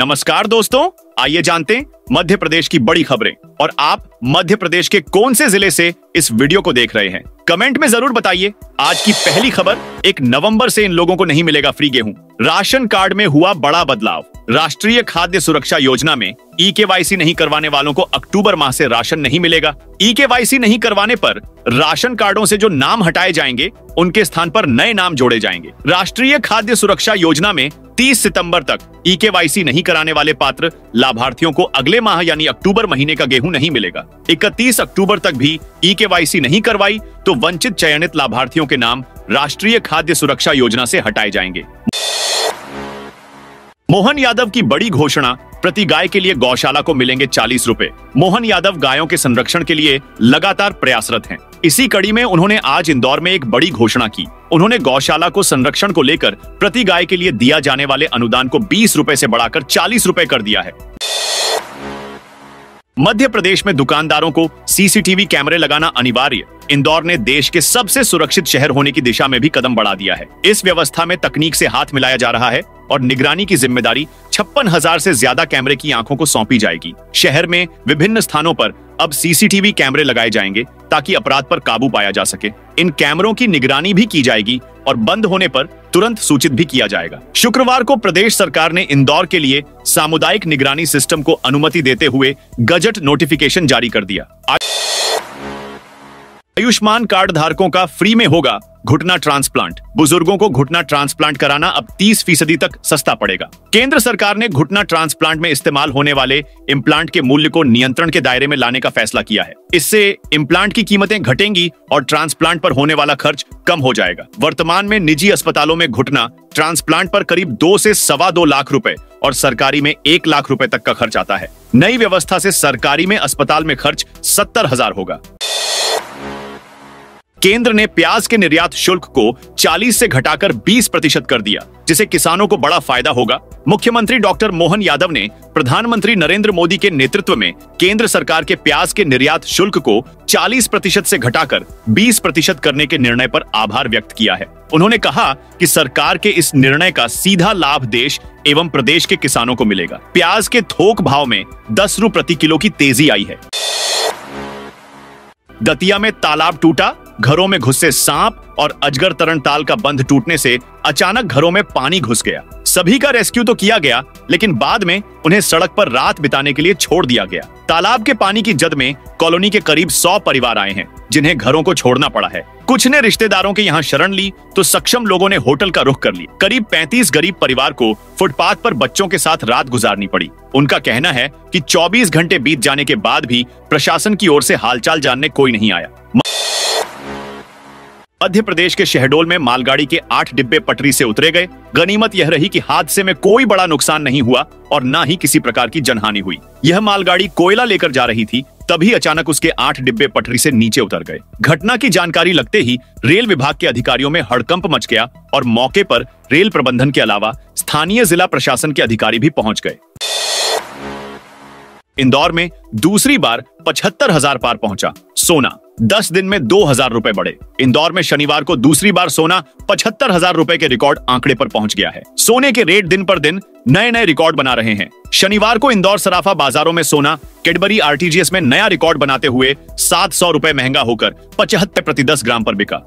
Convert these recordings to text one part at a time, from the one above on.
नमस्कार दोस्तों, आइए जानते हैं मध्य प्रदेश की बड़ी खबरें। और आप मध्य प्रदेश के कौन से जिले से इस वीडियो को देख रहे हैं, कमेंट में जरूर बताइए। आज की पहली खबर, 1 नवंबर से इन लोगों को नहीं मिलेगा फ्री गेहूं। राशन कार्ड में हुआ बड़ा बदलाव। राष्ट्रीय खाद्य सुरक्षा योजना में ई-केवाईसी नहीं करवाने वालों को अक्टूबर माह से राशन नहीं मिलेगा। ई-केवाईसी नहीं करवाने पर राशन कार्डों से जो नाम हटाए जाएंगे, उनके स्थान पर नए नाम जोड़े जाएंगे। राष्ट्रीय खाद्य सुरक्षा योजना में 30 सितंबर तक ई-केवाईसी नहीं कराने वाले पात्र लाभार्थियों को अगले माह यानी अक्टूबर महीने का गेहूं नहीं मिलेगा। 31 अक्टूबर तक भी ई-केवाईसी नहीं करवाई तो वंचित चयनित लाभार्थियों के नाम राष्ट्रीय खाद्य सुरक्षा योजना से हटाए जाएंगे। मोहन यादव की बड़ी घोषणा, प्रति गाय के लिए गौशाला को मिलेंगे 40 रुपए। मोहन यादव गायों के संरक्षण के लिए लगातार प्रयासरत हैं। इसी कड़ी में उन्होंने आज इंदौर में एक बड़ी घोषणा की। उन्होंने गौशाला को संरक्षण को लेकर प्रति गाय के लिए दिया जाने वाले अनुदान को 20 रुपए से बढ़ाकर 40 रुपए कर दिया है। मध्य प्रदेश में दुकानदारों को सीसीटीवी कैमरे लगाना अनिवार्य। इंदौर ने देश के सबसे सुरक्षित शहर होने की दिशा में भी कदम बढ़ा दिया है। इस व्यवस्था में तकनीक से हाथ मिलाया जा रहा है और निगरानी की जिम्मेदारी 56,000 से ज्यादा कैमरे की आंखों को सौंपी जाएगी। शहर में विभिन्न स्थानों पर अब सीसीटीवी कैमरे लगाए जाएंगे ताकि अपराध पर काबू पाया जा सके। इन कैमरों की निगरानी भी की जाएगी और बंद होने पर तुरंत सूचित भी किया जाएगा। शुक्रवार को प्रदेश सरकार ने इंदौर के लिए सामुदायिक निगरानी सिस्टम को अनुमति देते हुए गजट नोटिफिकेशन जारी कर दिया। आयुष्मान कार्ड धारकों का फ्री में होगा घुटना ट्रांसप्लांट। बुजुर्गों को घुटना ट्रांसप्लांट कराना अब 30% तक सस्ता पड़ेगा। केंद्र सरकार ने घुटना ट्रांसप्लांट में इस्तेमाल होने वाले इम्प्लांट के मूल्य को नियंत्रण के दायरे में लाने का फैसला किया है। इससे इम्प्लांट की कीमतें घटेंगी और ट्रांसप्लांट पर होने वाला खर्च कम हो जाएगा। वर्तमान में निजी अस्पतालों में घुटना ट्रांसप्लांट पर करीब 2 से 2.25 लाख रुपए और सरकारी में 1 लाख रुपए तक का खर्च आता है। नई व्यवस्था से सरकारी में अस्पताल में खर्च 70,000 होगा। केंद्र ने प्याज के निर्यात शुल्क को 40 से घटाकर 20% कर दिया, जिसे किसानों को बड़ा फायदा होगा। मुख्यमंत्री डॉक्टर मोहन यादव ने प्रधानमंत्री नरेंद्र मोदी के नेतृत्व में केंद्र सरकार के प्याज के निर्यात शुल्क को 40% से घटाकर 20% करने के निर्णय पर आभार व्यक्त किया है। उन्होंने कहा कि सरकार के इस निर्णय का सीधा लाभ देश एवं प्रदेश के किसानों को मिलेगा। प्याज के थोक भाव में 10 रुपये प्रति किलो की तेजी आई है। दतिया में तालाब टूटा, घरों में घुसे सांप और अजगर तरणताल का बंध टूटने से अचानक घरों में पानी घुस गया। सभी का रेस्क्यू तो किया गया, लेकिन बाद में उन्हें सड़क पर रात बिताने के लिए छोड़ दिया गया। तालाब के पानी की जद में कॉलोनी के करीब 100 परिवार आए हैं, जिन्हें घरों को छोड़ना पड़ा है। कुछ ने रिश्तेदारों के यहाँ शरण ली तो सक्षम लोगों ने होटल का रुख कर लिया। करीब 35 गरीब परिवार को फुटपाथ पर बच्चों के साथ रात गुजारनी पड़ी। उनका कहना है कि 24 घंटे बीत जाने के बाद भी प्रशासन की ओर से हालचाल जानने कोई नहीं आया। मध्य प्रदेश के शहडोल में मालगाड़ी के 8 डिब्बे पटरी से उतरे गए। गनीमत यह रही कि हादसे में कोई बड़ा नुकसान नहीं हुआ और न ही किसी प्रकार की जनहानि हुई। यह मालगाड़ी कोयला लेकर जा रही थी, तभी अचानक उसके 8 डिब्बे पटरी से नीचे उतर गए। घटना की जानकारी लगते ही रेल विभाग के अधिकारियों में हड़कंप मच गया और मौके पर रेल प्रबंधन के अलावा स्थानीय जिला प्रशासन के अधिकारी भी पहुंच गए। इंदौर में दूसरी बार 75,000 पार पहुंचा सोना। 10 दिन में 2,000 रुपए बढ़े। इंदौर में शनिवार को दूसरी बार सोना 75,000 रुपए के रिकॉर्ड आंकड़े पर पहुंच गया है। सोने के रेट दिन पर दिन नए नए रिकॉर्ड बना रहे हैं। शनिवार को इंदौर सराफा बाजारों में सोना कैडबरी आरटीजीएस में नया रिकॉर्ड बनाते हुए 700 रुपए महंगा होकर 75 प्रति 10 ग्राम पर बिका।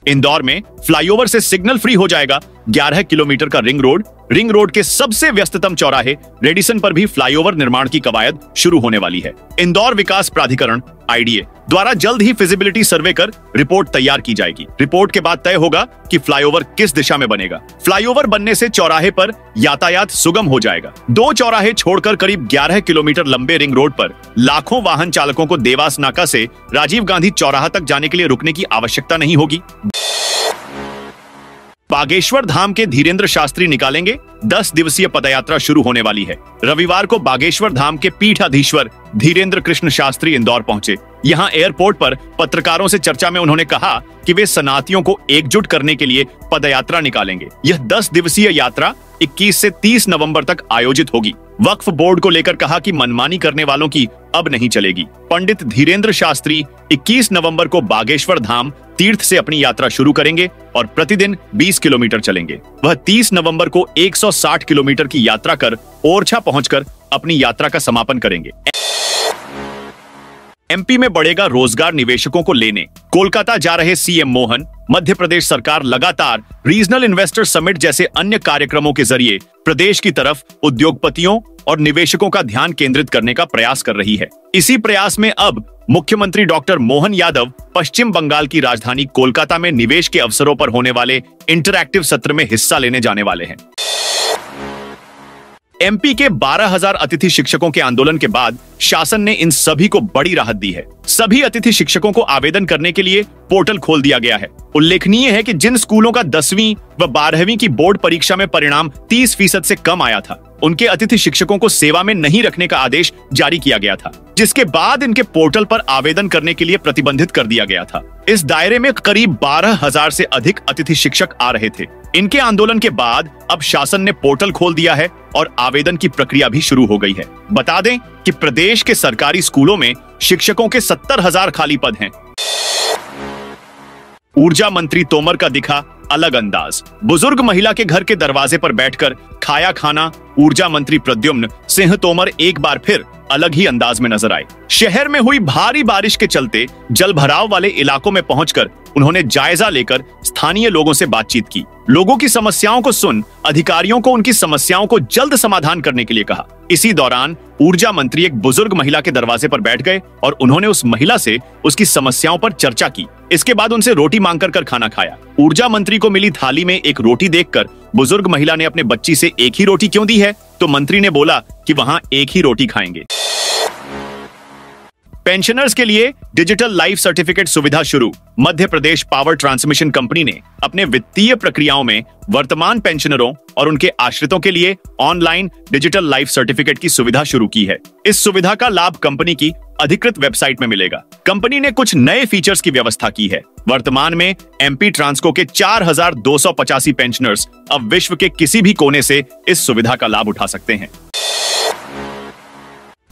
इंदौर में फ्लाईओवर से सिग्नल फ्री हो जाएगा 11 किलोमीटर का रिंग रोड। रिंग रोड के सबसे व्यस्ततम चौराहे रेडिसन पर भी फ्लाईओवर निर्माण की कवायद शुरू होने वाली है। इंदौर विकास प्राधिकरण आईडीए द्वारा जल्द ही फिजिबिलिटी सर्वे कर रिपोर्ट तैयार की जाएगी। रिपोर्ट के बाद तय होगा कि फ्लाईओवर किस दिशा में बनेगा। फ्लाईओवर बनने से चौराहे पर यातायात सुगम हो जाएगा। 2 चौराहे छोड़कर करीब 11 किलोमीटर लंबे रिंग रोड पर लाखों वाहन चालकों को देवास नाका से राजीव गांधी चौराहा तक जाने के लिए रुकने की आवश्यकता नहीं होगी। बागेश्वर धाम के धीरेन्द्र शास्त्री निकालेंगे 10 दिवसीय पदयात्रा शुरू होने वाली है। रविवार को बागेश्वर धाम के पीठाधीश्वर धीरेन्द्र कृष्ण शास्त्री इंदौर पहुंचे। यहां एयरपोर्ट पर पत्रकारों से चर्चा में उन्होंने कहा कि वे सनातियों को एकजुट करने के लिए पदयात्रा निकालेंगे। यह 10 दिवसीय यात्रा 21 से 30 नवंबर तक आयोजित होगी। वक्फ बोर्ड को लेकर कहा कि मनमानी करने वालों की अब नहीं चलेगी। पंडित धीरेन्द्र शास्त्री 21 नवंबर को बागेश्वर धाम तीर्थ से अपनी यात्रा शुरू करेंगे और प्रतिदिन 20 किलोमीटर चलेंगे। वह 30 नवंबर को 160 किलोमीटर की यात्रा कर ओरछा पहुंचकर अपनी यात्रा का समापन करेंगे। एमपी में बढ़ेगा रोजगार निवेशकों को लेने। कोलकाता जा रहे सीएम मोहन, मध्य प्रदेश सरकार लगातार रीजनल इन्वेस्टर समिट जैसे अन्य कार्यक्रमों के जरिए प्रदेश की तरफ उद्योगपतियों और निवेशकों का ध्यान केंद्रित करने का प्रयास कर रही है। इसी प्रयास में अब मुख्यमंत्री डॉक्टर मोहन यादव पश्चिम बंगाल की राजधानी कोलकाता में निवेश के अवसरों पर होने वाले इंटरैक्टिव सत्र में हिस्सा लेने जाने वाले हैं। एमपी के 12,000 अतिथि शिक्षकों के आंदोलन के बाद शासन ने इन सभी को बड़ी राहत दी है। सभी अतिथि शिक्षकों को आवेदन करने के लिए पोर्टल खोल दिया गया है। उल्लेखनीय है कि जिन स्कूलों का 10वीं व 12वीं की बोर्ड परीक्षा में परिणाम 30% से कम आया था, उनके अतिथि शिक्षकों को सेवा में नहीं रखने का आदेश जारी किया गया था, जिसके बाद इनके पोर्टल पर आवेदन करने के लिए प्रतिबंधित कर दिया गया था। इस दायरे में करीब 12,000 से अधिक अतिथि शिक्षक आ रहे थे। इनके आंदोलन के बाद अब शासन ने पोर्टल खोल दिया है और आवेदन की प्रक्रिया भी शुरू हो गई है। बता दें कि प्रदेश के सरकारी स्कूलों में शिक्षकों के 70,000 खाली पद हैं। ऊर्जा मंत्री तोमर का दिखा अलग अंदाज। बुजुर्ग महिला के घर के दरवाजे पर बैठकर खाया खाना ऊर्जा मंत्री प्रद्युम्न सिंह तोमर एक बार फिर अलग ही अंदाज में नजर आए। शहर में हुई भारी बारिश के चलते जलभराव वाले इलाकों में पहुंचकर उन्होंने जायजा लेकर स्थानीय लोगों से बातचीत की। लोगों की समस्याओं को सुन अधिकारियों को उनकी समस्याओं को जल्द समाधान करने के लिए कहा। इसी दौरान ऊर्जा मंत्री एक बुजुर्ग महिला के दरवाजे पर बैठ गए और उन्होंने उस महिला से उसकी समस्याओं पर चर्चा की। इसके बाद उनसे रोटी मांग कर खाना खाया। ऊर्जा मंत्री को मिली थाली में एक रोटी देखकर बुजुर्ग महिला ने अपने बच्ची से एक ही रोटी क्यों दी है, तो मंत्री ने बोला कि वहां एक ही रोटी खाएंगे। पेंशनर्स के लिए डिजिटल लाइफ सर्टिफिकेट सुविधा शुरू। Madhya Pradesh power transmission company ने अपने वित्तीय प्रक्रियाओं में वर्तमान पेंशनरों और उनके आश्रितों के लिए ऑनलाइन डिजिटल लाइफ सर्टिफिकेट की सुविधा शुरू की है। इस सुविधा का लाभ कंपनी की अधिकृत वेबसाइट में मिलेगा। कंपनी ने कुछ नए फीचर्स की व्यवस्था की है। वर्तमान में एमपी ट्रांसको के 4,285 पेंशनर्स अब विश्व के किसी भी कोने से इस सुविधा का लाभ उठा सकते हैं।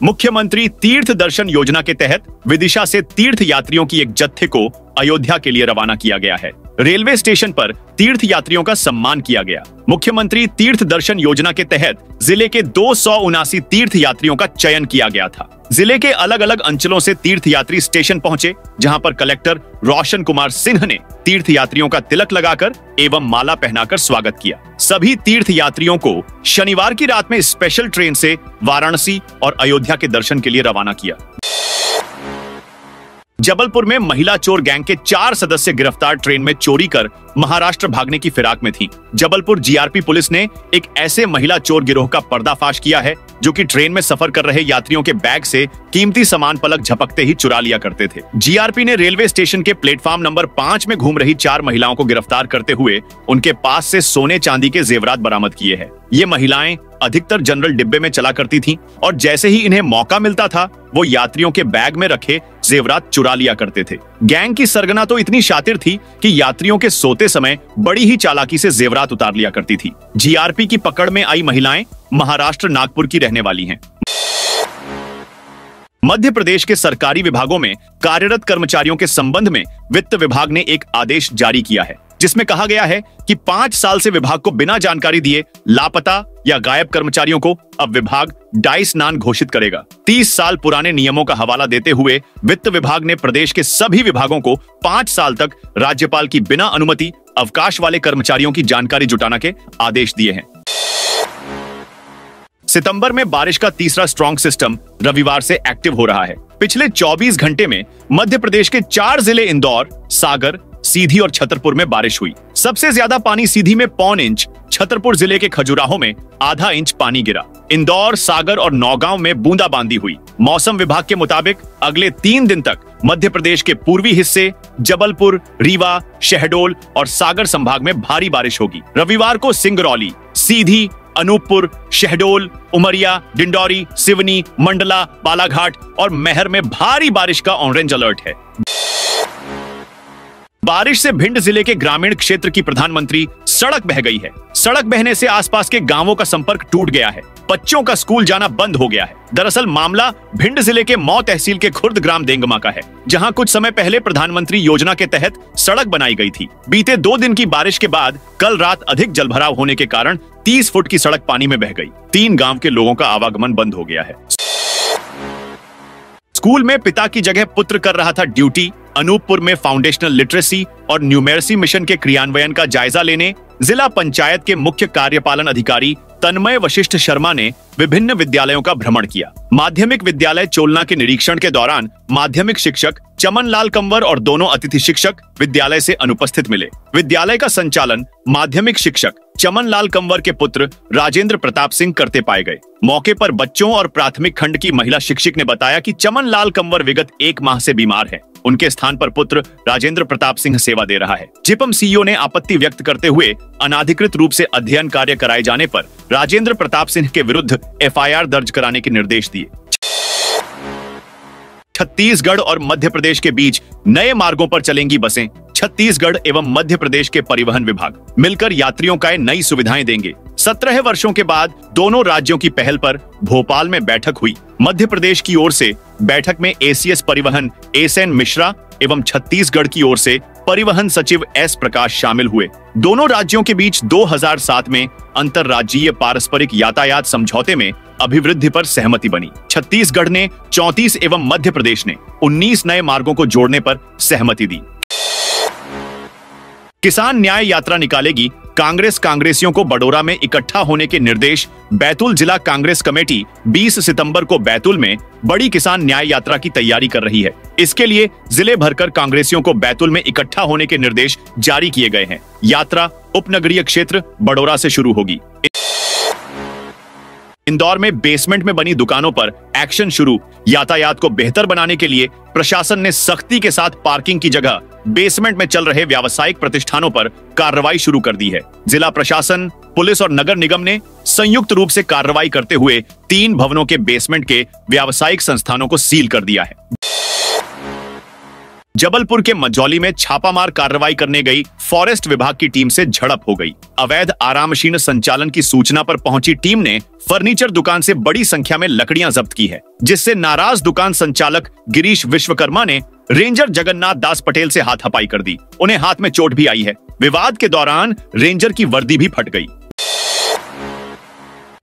मुख्यमंत्री तीर्थ दर्शन योजना के तहत विदिशा से तीर्थ यात्रियों की एक जत्थे को अयोध्या के लिए रवाना किया गया है। रेलवे स्टेशन पर तीर्थ यात्रियों का सम्मान किया गया। मुख्यमंत्री तीर्थ दर्शन योजना के तहत जिले के 279 तीर्थ यात्रियों का चयन किया गया था। जिले के अलग अलग अंचलों से तीर्थ यात्री स्टेशन पहुंचे, जहां पर कलेक्टर रोशन कुमार सिंह ने तीर्थ यात्रियों का तिलक लगाकर एवं माला पहनाकर स्वागत किया। सभी तीर्थ यात्रियों को शनिवार की रात में स्पेशल ट्रेन से वाराणसी और अयोध्या के दर्शन के लिए रवाना किया। जबलपुर में महिला चोर गैंग के 4 सदस्य गिरफ्तार ट्रेन में चोरी कर महाराष्ट्र भागने की फिराक में थीं। जबलपुर जीआरपी पुलिस ने एक ऐसे महिला चोर गिरोह का पर्दाफाश किया है जो कि ट्रेन में सफर कर रहे यात्रियों के बैग से कीमती सामान पलक झपकते ही चुरा लिया करते थे। जीआरपी ने रेलवे स्टेशन के प्लेटफॉर्म नंबर 5 में घूम रही 4 महिलाओं को गिरफ्तार करते हुए उनके पास से सोने चांदी के जेवरात बरामद किए हैं। ये महिलाएं अधिकतर जनरल डिब्बे में चला करती थीं और जैसे ही इन्हें मौका मिलता था वो यात्रियों के बैग में रखे जेवरात चुरा लिया करते थे। गैंग की सरगना तो इतनी शातिर थी कि यात्रियों के सोते समय बड़ी ही चालाकी से जेवरात उतार लिया करती थी। जीआरपी की पकड़ में आई महिलाएं महाराष्ट्र नागपुर की रहने वाली हैं। मध्य प्रदेश के सरकारी विभागों में कार्यरत कर्मचारियों के संबंध में वित्त विभाग ने एक आदेश जारी किया है, जिसमें कहा गया है कि 5 साल से विभाग को बिना जानकारी दिए लापता या गायब कर्मचारियों को अब विभाग डाइस नान घोषित करेगा। 30 साल पुराने नियमों का हवाला देते हुए वित्त विभाग ने प्रदेश के सभी विभागों को 5 साल तक राज्यपाल की बिना अनुमति अवकाश वाले कर्मचारियों की जानकारी जुटाना के आदेश दिए हैं। सितंबर में बारिश का तीसरा स्ट्रॉन्ग सिस्टम रविवार से एक्टिव हो रहा है। पिछले 24 घंटे में मध्य प्रदेश के 4 जिले इंदौर, सागर, सीधी और छतरपुर में बारिश हुई। सबसे ज्यादा पानी सीधी में 1.25 इंच, छतरपुर जिले के खजुराहो में ½ इंच पानी गिरा। इंदौर, सागर और नौगांव में बूंदाबांदी हुई। मौसम विभाग के मुताबिक अगले 3 दिन तक मध्य प्रदेश के पूर्वी हिस्से, जबलपुर, रीवा, शहडोल और सागर संभाग में भारी बारिश होगी। रविवार को सिंगरौली, सीधी, अनूपपुर, शहडोल, उमरिया, डिंडौरी, सिवनी, मंडला, बालाघाट और मैहर में भारी बारिश का ऑरेंज अलर्ट है। बारिश से भिंड जिले के ग्रामीण क्षेत्र की प्रधानमंत्री सड़क बह गई है। सड़क बहने से आसपास के गांवों का संपर्क टूट गया है। बच्चों का स्कूल जाना बंद हो गया है। दरअसल मामला भिंड जिले के मऊ तहसील के खुर्द ग्राम देंगमा का है, जहां कुछ समय पहले प्रधानमंत्री योजना के तहत सड़क बनाई गई थी। बीते 2 दिन की बारिश के बाद कल रात अधिक जलभराव होने के कारण 30 फुट की सड़क पानी में बह गई। 3 गांव के लोगों का आवागमन बंद हो गया है। स्कूल में पिता की जगह पुत्र कर रहा था ड्यूटी। अनूपपुर में फाउंडेशनल लिटरेसी और न्यूमेरसी मिशन के क्रियान्वयन का जायजा लेने जिला पंचायत के मुख्य कार्यपालन अधिकारी तन्मय वशिष्ठ शर्मा ने विभिन्न विद्यालयों का भ्रमण किया। माध्यमिक विद्यालय चोलना के निरीक्षण के दौरान माध्यमिक शिक्षक चमन लाल कंवर और दोनों अतिथि शिक्षक विद्यालय से अनुपस्थित मिले। विद्यालय का संचालन माध्यमिक शिक्षक चमन लाल कंवर के पुत्र राजेंद्र प्रताप सिंह करते पाए गए। मौके पर बच्चों और प्राथमिक खंड की महिला शिक्षक ने बताया कि चमन लाल कंवर विगत 1 माह से बीमार है। उनके स्थान पर पुत्र राजेंद्र प्रताप सिंह सेवा दे रहा है। जिपम सीईओ ने आपत्ति व्यक्त करते हुए अनाधिकृत रूप से अध्ययन कार्य कराए जाने पर राजेंद्र प्रताप सिंह के विरुद्ध एफआईआर दर्ज कराने के निर्देश दिए। छत्तीसगढ़ और मध्य प्रदेश के बीच नए मार्गों पर चलेंगी बसें। छत्तीसगढ़ एवं मध्य प्रदेश के परिवहन विभाग मिलकर यात्रियों को नई सुविधाएं देंगे। 17 वर्षों के बाद दोनों राज्यों की पहल पर भोपाल में बैठक हुई। मध्य प्रदेश की ओर से बैठक में एसीएस परिवहन एसएन मिश्रा एवं छत्तीसगढ़ की ओर से परिवहन सचिव एस प्रकाश शामिल हुए। दोनों राज्यों के बीच 2007 में अंतरराज्यीय पारस्परिक यातायात समझौते में अभिवृद्धि पर सहमति बनी। छत्तीसगढ़ ने 34 एवं मध्य प्रदेश ने 19 नए मार्गों को जोड़ने पर सहमति दी। किसान न्याय यात्रा निकालेगी। कांग्रेसियों को बडोरा में इकट्ठा होने के निर्देश। बैतूल जिला कांग्रेस कमेटी 20 सितंबर को बैतूल में बड़ी किसान न्याय यात्रा की तैयारी कर रही है। इसके लिए जिले भरकर कांग्रेसियों को बैतूल में इकट्ठा होने के निर्देश जारी किए गए हैं। यात्रा उपनगरीय क्षेत्र बडोरा से शुरू होगी। इंदौर में बेसमेंट में बनी दुकानों पर एक्शन शुरू। यातायात को बेहतर बनाने के लिए प्रशासन ने सख्ती के साथ पार्किंग की जगह बेसमेंट में चल रहे व्यावसायिक प्रतिष्ठानों पर कार्रवाई शुरू कर दी है। जिला प्रशासन, पुलिस और नगर निगम ने संयुक्त रूप से कार्रवाई करते हुए 3 भवनों के बेसमेंट के व्यावसायिक संस्थानों को सील कर दिया है। जबलपुर के मझौली में छापामार कार्रवाई करने गई फॉरेस्ट विभाग की टीम से झड़प हो गई। अवैध आराम मशीन संचालन की सूचना पर पहुंची टीम ने फर्नीचर दुकान से बड़ी संख्या में लकड़ियां जब्त की है, जिससे नाराज दुकान संचालक गिरीश विश्वकर्मा ने रेंजर जगन्नाथ दास पटेल से हाथापाई कर दी। उन्हें हाथ में चोट भी आई है। विवाद के दौरान रेंजर की वर्दी भी फट गई।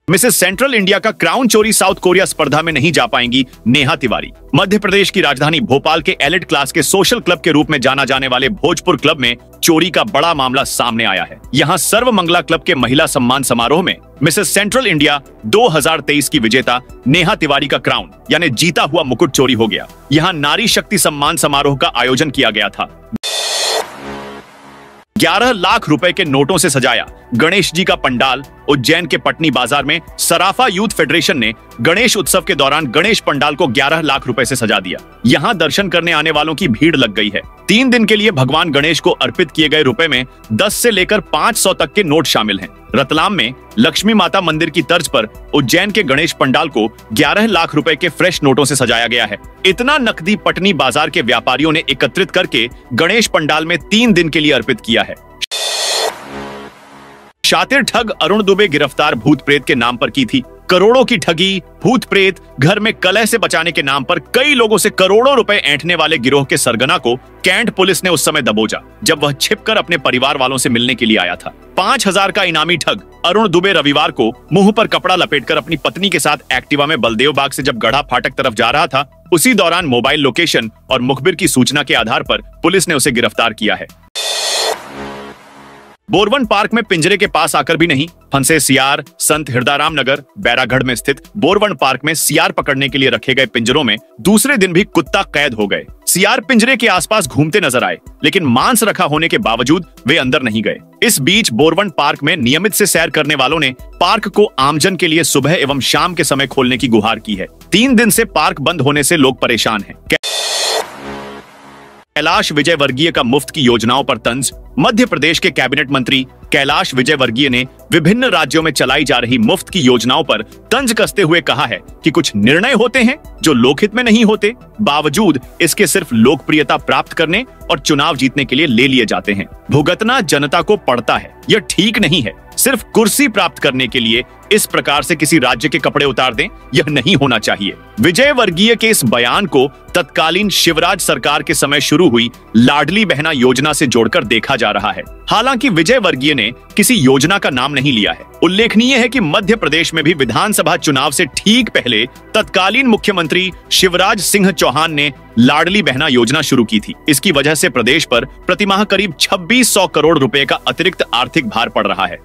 मिसेस सेंट्रल इंडिया का क्राउन चोरी साउथ कोरिया स्पर्धा में नहीं जा पाएंगी नेहा तिवारी। मध्य प्रदेश की राजधानी भोपाल के एलिट क्लास के सोशल क्लब के रूप में जाना जाने वाले भोजपुर क्लब में चोरी का बड़ा मामला सामने आया है। यहां सर्वमंगला क्लब के महिला सम्मान समारोह में मिसेस सेंट्रल इंडिया 2023 की विजेता नेहा तिवारी का क्राउन यानी जीता हुआ मुकुट चोरी हो गया। यहां नारी शक्ति सम्मान समारोह का आयोजन किया गया था। 11 लाख रुपए के नोटों से सजाया गणेश जी का पंडाल। उज्जैन के पटनी बाजार में सराफा यूथ फेडरेशन ने गणेश उत्सव के दौरान गणेश पंडाल को 11 लाख रुपए से सजा दिया। यहां दर्शन करने आने वालों की भीड़ लग गई है। 3 दिन के लिए भगवान गणेश को अर्पित किए गए रुपए में 10 से लेकर 500 तक के नोट शामिल हैं। रतलाम में लक्ष्मी माता मंदिर की तर्ज पर उज्जैन के गणेश पंडाल को 11 लाख रुपए के फ्रेश नोटों से सजाया गया है। इतना नकदी पटनी बाजार के व्यापारियों ने एकत्रित करके गणेश पंडाल में 3 दिन के लिए अर्पित किया है। शातिर ठग अरुण दुबे गिरफ्तार भूत प्रेत के नाम पर की थी। करोड़ों की ठगी, भूत प्रेत, घर में कलह से बचाने के नाम पर कई लोगों से करोड़ों रुपए ऐंठने वाले गिरोह के सरगना को कैंट पुलिस ने उस समय दबोचा जब वह छिपकर अपने परिवार वालों से मिलने के लिए आया था। 5000 का इनामी ठग अरुण दुबे रविवार को मुंह पर कपड़ा लपेटकर अपनी पत्नी के साथ एक्टिवा में बलदेव बाग से जब गढ़ा फाटक तरफ जा रहा था, उसी दौरान मोबाइल लोकेशन और मुखबिर की सूचना के आधार पर पुलिस ने उसे गिरफ्तार किया है। बोरवन पार्क में पिंजरे के पास आकर भी नहीं फंसे सियार। संत हिरदाराम नगर बैरागढ़ में स्थित बोरवन पार्क में सियार पकड़ने के लिए रखे गए पिंजरों में दूसरे दिन भी कुत्ता कैद हो गए। सियार पिंजरे के आसपास घूमते नजर आए, लेकिन मांस रखा होने के बावजूद वे अंदर नहीं गए। इस बीच बोरवन पार्क में नियमित से सैर करने वालों ने पार्क को आमजन के लिए सुबह एवं शाम के समय खोलने की गुहार की है। 3 दिन से पार्क बंद होने से लोग परेशान हैं। कैलाश विजयवर्गीय का मुफ्त की योजनाओं पर तंज। मध्य प्रदेश के कैबिनेट मंत्री कैलाश विजयवर्गीय ने विभिन्न राज्यों में चलाई जा रही मुफ्त की योजनाओं पर तंज कसते हुए कहा है कि कुछ निर्णय होते हैं जो लोकहित में नहीं होते, बावजूद इसके सिर्फ लोकप्रियता प्राप्त करने और चुनाव जीतने के लिए ले लिए जाते हैं। भुगतना जनता को पड़ता है, यह ठीक नहीं है। सिर्फ कुर्सी प्राप्त करने के लिए इस प्रकार से किसी राज्य के कपड़े उतार दें, यह नहीं होना चाहिए। विजयवर्गीय के इस बयान को तत्कालीन शिवराज सरकार के समय शुरू हुई लाडली बहना योजना से जोड़कर देखा जा रहा है। हालांकि विजयवर्गीय ने किसी योजना का नाम नहीं लिया है। उल्लेखनीय है कि मध्य प्रदेश में भी विधानसभा चुनाव से ठीक पहले तत्कालीन मुख्यमंत्री शिवराज सिंह चौहान ने लाडली बहना योजना शुरू की थी। इसकी वजह से प्रदेश पर प्रतिमाह करीब 2600 करोड़ रुपए का अतिरिक्त आर्थिक भार पड़ रहा है।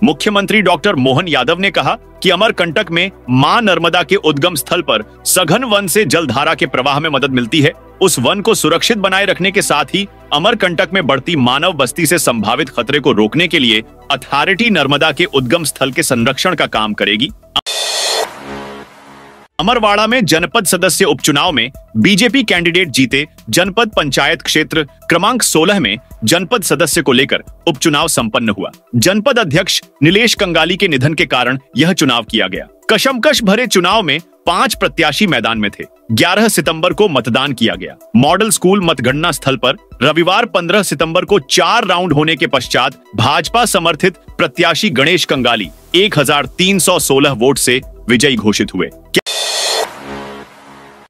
मुख्यमंत्री डॉक्टर मोहन यादव ने कहा कि अमरकंटक में मां नर्मदा के उद्गम स्थल पर सघन वन से जलधारा के प्रवाह में मदद मिलती है। उस वन को सुरक्षित बनाए रखने के साथ ही अमरकंटक में बढ़ती मानव बस्ती से संभावित खतरे को रोकने के लिए अथॉरिटी नर्मदा के उद्गम स्थल के संरक्षण का काम करेगी। अमरवाड़ा में जनपद सदस्य उपचुनाव में बीजेपी कैंडिडेट जीते। जनपद पंचायत क्षेत्र क्रमांक 16 में जनपद सदस्य को लेकर उपचुनाव संपन्न हुआ। जनपद अध्यक्ष नीलेश कंगाली के निधन के कारण यह चुनाव किया गया। कशमकश भरे चुनाव में 5 प्रत्याशी मैदान में थे। 11 सितंबर को मतदान किया गया। मॉडल स्कूल मतगणना स्थल पर रविवार 15 सितंबर को 4 राउंड होने के पश्चात भाजपा समर्थित प्रत्याशी गणेश कंगाली 1316 वोट से विजयी घोषित हुए।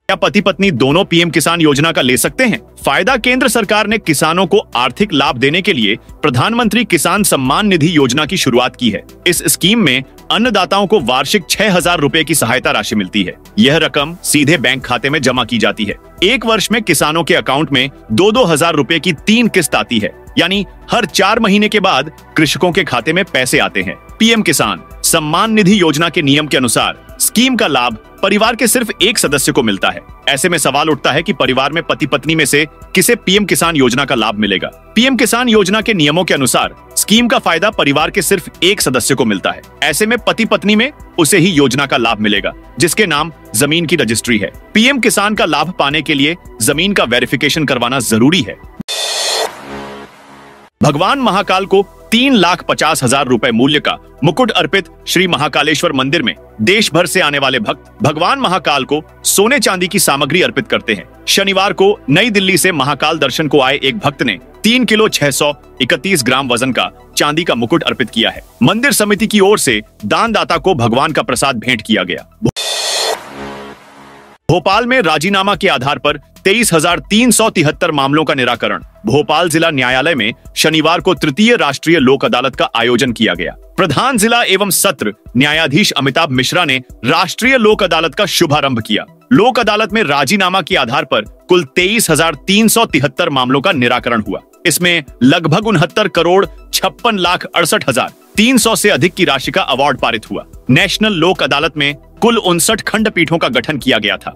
क्या पति पत्नी दोनों पीएम किसान योजना का ले सकते हैं? फायदा केंद्र सरकार ने किसानों को आर्थिक लाभ देने के लिए प्रधानमंत्री किसान सम्मान निधि योजना की शुरुआत की है। इस स्कीम में अन्नदाताओं को वार्षिक 6000 रुपए की सहायता राशि मिलती है। यह रकम सीधे बैंक खाते में जमा की जाती है। एक वर्ष में किसानों के अकाउंट में 2-2 हजार रुपए की 3 किस्त आती है, यानी हर 4 महीने के बाद कृषकों के खाते में पैसे आते हैं। पीएम किसान सम्मान निधि योजना के नियम के अनुसार स्कीम का लाभ परिवार के सिर्फ एक सदस्य को मिलता है। ऐसे में सवाल उठता है कि परिवार में पति पत्नी में से किसे पीएम किसान योजना का लाभ मिलेगा? पीएम किसान योजना के नियमों के अनुसार स्कीम का फायदा परिवार के सिर्फ एक सदस्य को मिलता है। ऐसे में पति पत्नी में उसे ही योजना का लाभ मिलेगा जिसके नाम जमीन की रजिस्ट्री है। पीएम किसान का लाभ पाने के लिए जमीन का वेरिफिकेशन करवाना जरूरी है। भगवान महाकाल को 3,50,000 रुपए मूल्य का मुकुट अर्पित श्री महाकालेश्वर मंदिर में देश भर से आने वाले भक्त भगवान महाकाल को सोने चांदी की सामग्री अर्पित करते हैं। शनिवार को नई दिल्ली से महाकाल दर्शन को आए एक भक्त ने 3 किलो 631 ग्राम वजन का चांदी का मुकुट अर्पित किया है। मंदिर समिति की ओर से दानदाता को भगवान का प्रसाद भेंट किया गया। भोपाल में राजीनामा के आधार पर 23,373 मामलों का निराकरण। भोपाल जिला न्यायालय में शनिवार को तृतीय राष्ट्रीय लोक अदालत का आयोजन किया गया। प्रधान जिला एवं सत्र न्यायाधीश अमिताभ मिश्रा ने राष्ट्रीय लोक अदालत का शुभारंभ किया। लोक अदालत में राजीनामा के आधार पर कुल 23,373 मामलों का निराकरण हुआ। इसमें लगभग 69 करोड़ 56,68,300 से अधिक की राशि का अवार्ड पारित हुआ। नेशनल लोक अदालत में कुल 59 खंडपीठों का गठन किया गया था।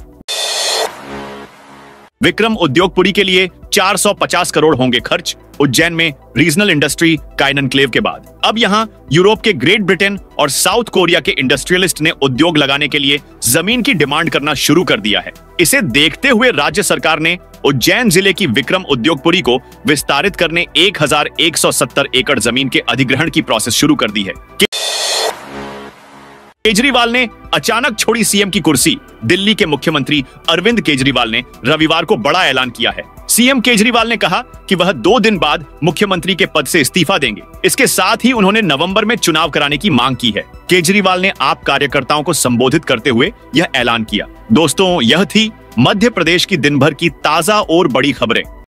विक्रम उद्योगपुरी के लिए 450 करोड़ होंगे खर्च। उज्जैन में रीजनल इंडस्ट्री काइन एनक्लेव के बाद अब यहां यूरोप के ग्रेट ब्रिटेन और साउथ कोरिया के इंडस्ट्रियलिस्ट ने उद्योग लगाने के लिए जमीन की डिमांड करना शुरू कर दिया है। इसे देखते हुए राज्य सरकार ने उज्जैन जिले की विक्रम उद्योगपुरी को विस्तारित करने 1170 एकड़ जमीन के अधिग्रहण की प्रोसेस शुरू कर दी है। केजरीवाल ने अचानक छोड़ी सीएम की कुर्सी। दिल्ली के मुख्यमंत्री अरविंद केजरीवाल ने रविवार को बड़ा ऐलान किया है। सीएम केजरीवाल ने कहा कि वह 2 दिन बाद मुख्यमंत्री के पद से इस्तीफा देंगे। इसके साथ ही उन्होंने नवंबर में चुनाव कराने की मांग की है। केजरीवाल ने आप कार्यकर्ताओं को संबोधित करते हुए यह ऐलान किया। दोस्तों, यह थी मध्य प्रदेश की दिन भर की ताजा और बड़ी खबरें।